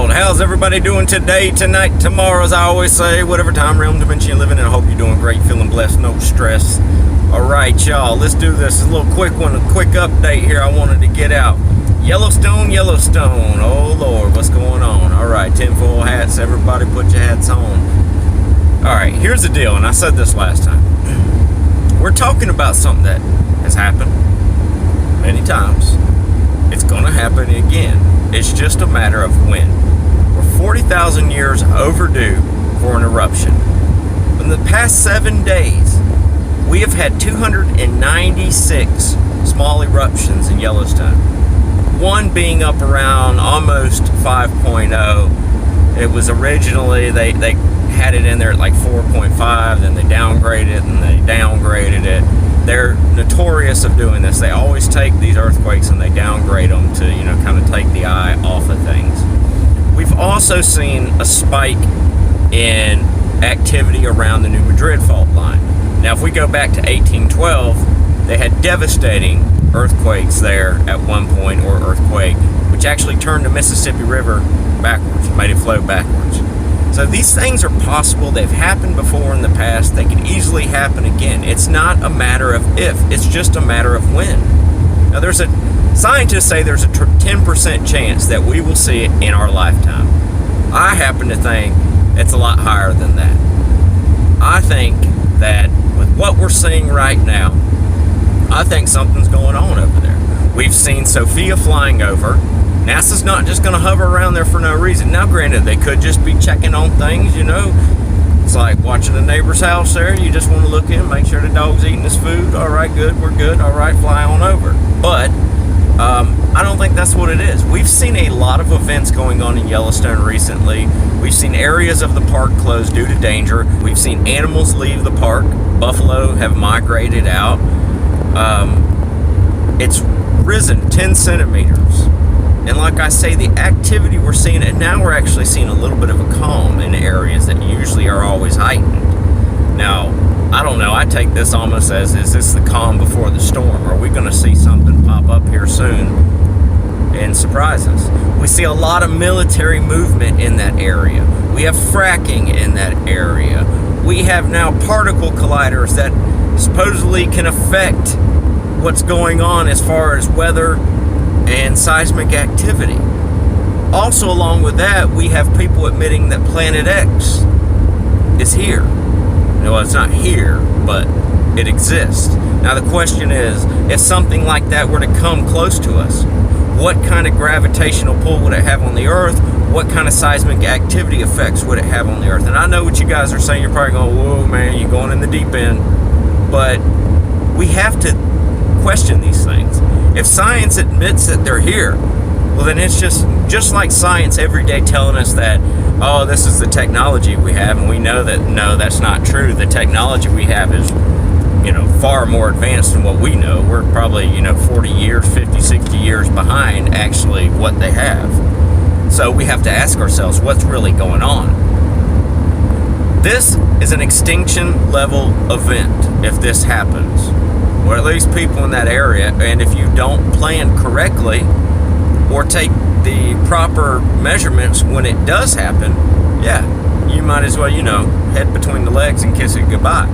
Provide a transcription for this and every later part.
How's everybody doing today, tonight, tomorrow, as I always say, whatever time, realm, dimension you're living in? I hope you're doing great, feeling blessed, no stress. Alright, y'all, let's do this. A little quick one, a quick update here I wanted to get out. Yellowstone, oh Lord, what's going on? Alright, tinfoil hats, everybody put your hats on. Alright, here's the deal, and I said this last time. We're talking about something that has happened many times. It's gonna happen again. It's just a matter of when. We're 40,000 years overdue for an eruption. In the past 7 days, we have had 296 small eruptions in Yellowstone. One being up around almost 5.0. It was originally, they had it in there at like 4.5, then they downgraded it, and they downgraded it. They're notorious of doing this. They always take these earthquakes and they downgrade them to, kind of take the eye off of things. We've also seen a spike in activity around the New Madrid fault line. Now, if we go back to 1812, they had devastating earthquakes there at one point, or earthquake, which actually turned the Mississippi River backwards, made it flow backwards. So these things are possible. They've happened before in the past. They can easily happen again. It's not a matter of if, it's just a matter of when. Now, scientists say there's a 10% chance that we will see it in our lifetime. I happen to think it's a lot higher than that. I think that with what we're seeing right now, I think something's going on over there. We've seen Sophia flying over. NASA's not just going to hover around there for no reason. Now, granted, they could just be checking on things, It's like watching a neighbor's house there. You just want to look in, make sure the dog's eating his food. All right, good, we're good. All right, fly on over. But I don't think that's what it is. We've seen a lot of events going on in Yellowstone recently. We've seen areas of the park closed due to danger. We've seen animals leave the park. Buffalo have migrated out. It's risen 10 centimeters. And like I say, the activity we're seeing, and now we're actually seeing a little bit of a calm in areas that usually are always heightened. Now, I don't know, I take this almost as, is this the calm before the storm? Are we going to see something pop up here soon and surprise us? We see a lot of military movement in that area. We have fracking in that area. We have now particle colliders that supposedly can affect what's going on as far as weather and seismic activity. Also, along with that, we have people admitting that Planet X is here. Well, it's not here, but it exists. Now, the question is, if something like that were to come close to us, what kind of gravitational pull would it have on the Earth? What kind of seismic activity effects would it have on the Earth? And I know what you guys are saying. You're probably going, whoa, man, you're going in the deep end. But we have to question these things. If science admits that they're here, well, then it's just like science every day telling us that, oh, this is the technology we have, and we know that, no, that's not true. The technology we have is, far more advanced than what we know. We're probably, 40 years, 50, 60 years behind actually what they have. So we have to ask ourselves, what's really going on? This is an extinction level event if this happens. Or at least people in that area, and if you don't plan correctly or take the proper measurements when it does happen, yeah, you might as well, head between the legs and kiss it goodbye.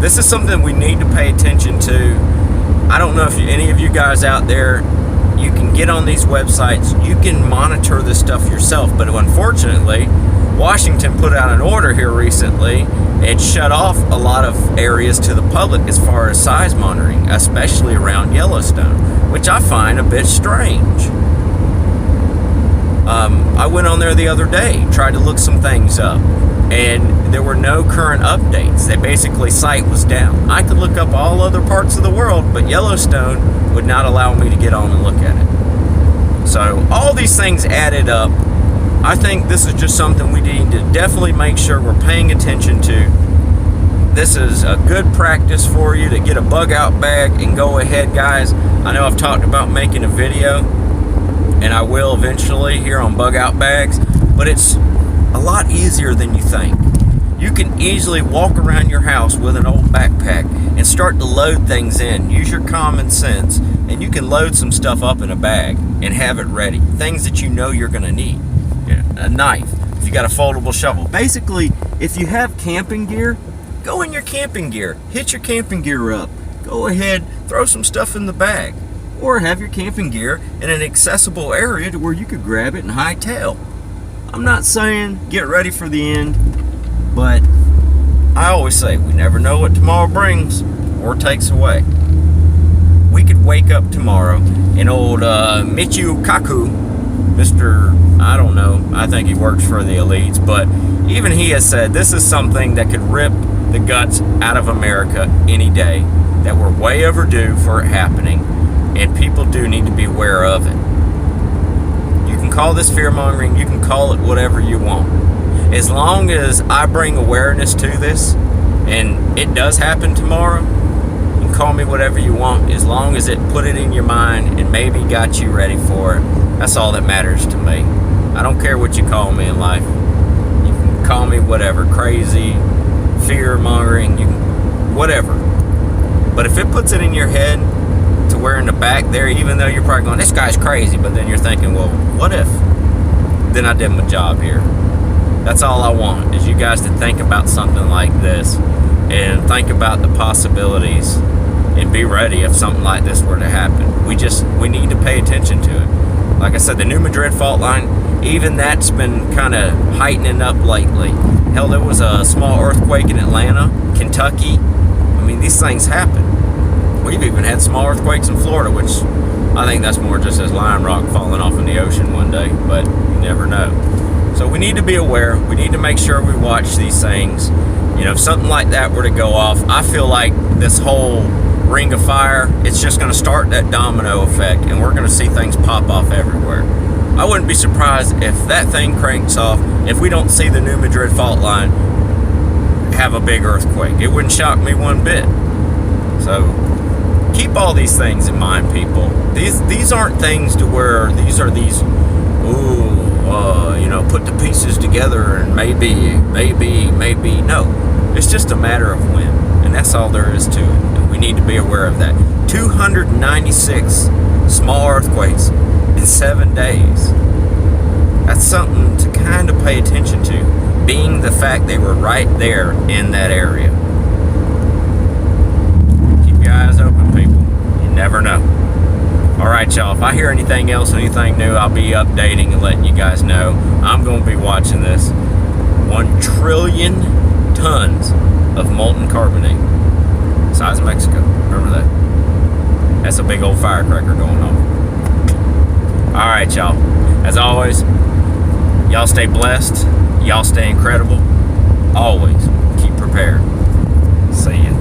This is something we need to pay attention to. I don't know if any of you guys out there, you can get on these websites, you can monitor this stuff yourself, but unfortunately, Washington put out an order here recently and shut off a lot of areas to the public as far as size monitoring, especially around Yellowstone, which I find a bit strange. I went on there the other day, tried to look some things up, and there were no current updates. They basically, site was down. I could look up all other parts of the world, but Yellowstone would not allow me to get on and look at it. So all these things added up. I think this is just something we need to definitely make sure we're paying attention to. This is a good practice for you to get a bug out bag and go ahead, guys. I know I've talked about making a video, and I will eventually here on bug out bags, but it's a lot easier than you think. You can easily walk around your house with an old backpack and start to load things in. Use your common sense, and you can load some stuff up in a bag and have it ready. Things that you know you're gonna need. Yeah, a knife, if you got a foldable shovel. Basically, if you have camping gear, go in your camping gear. Hit your camping gear up. Go ahead, throw some stuff in the bag. Or have your camping gear in an accessible area to where you could grab it and hightail. I'm not saying get ready for the end, but I always say we never know what tomorrow brings or takes away. We could wake up tomorrow and old Michio Kaku, Mr. I don't know, I think he works for the elites, but even he has said this is something that could rip the guts out of America any day, that we're way overdue for it happening. And people do need to be aware of it. You can call this fear-mongering, you can call it whatever you want. As long as I bring awareness to this, and it does happen tomorrow, you can call me whatever you want, as long as it put it in your mind and maybe got you ready for it. That's all that matters to me. I don't care what you call me in life. You can call me whatever, crazy, fear-mongering, whatever. But if it puts it in your head, to where in the back there, even though you're probably going, this guy's crazy, but then you're thinking, well, what if? Then I did my job here. That's all I want, is you guys to think about something like this and think about the possibilities and be ready if something like this were to happen. We need to pay attention to it. Like I said, the New Madrid fault line, even that's been kind of heightening up lately. Hell, there was a small earthquake in Atlanta, Kentucky. I mean, these things happen. We've even had small earthquakes in Florida, which I think that's more just as lime rock falling off in the ocean one day, but you never know. So we need to be aware. We need to make sure we watch these things. You know, if something like that were to go off, I feel like this whole ring of fire, it's just going to start that domino effect, and we're going to see things pop off everywhere. I wouldn't be surprised if that thing cranks off, if we don't see the New Madrid fault line have a big earthquake. It wouldn't shock me one bit. So keep all these things in mind, people. These aren't things to where these are these, put the pieces together and maybe. No, it's just a matter of when, and that's all there is to it. And we need to be aware of that. 296 small earthquakes in 7 days. That's something to kind of pay attention to, being the fact they were right there in that area. Keep your eyes open, people. You never know. Alright, y'all, if I hear anything else, anything new, I'll be updating and letting you guys know. I'm going to be watching this. 1 trillion tons of molten carbonate. Size of Mexico. Remember that. That's a big old firecracker going on. Alright, y'all. As always, y'all stay blessed. Y'all stay incredible. Always keep prepared. See ya.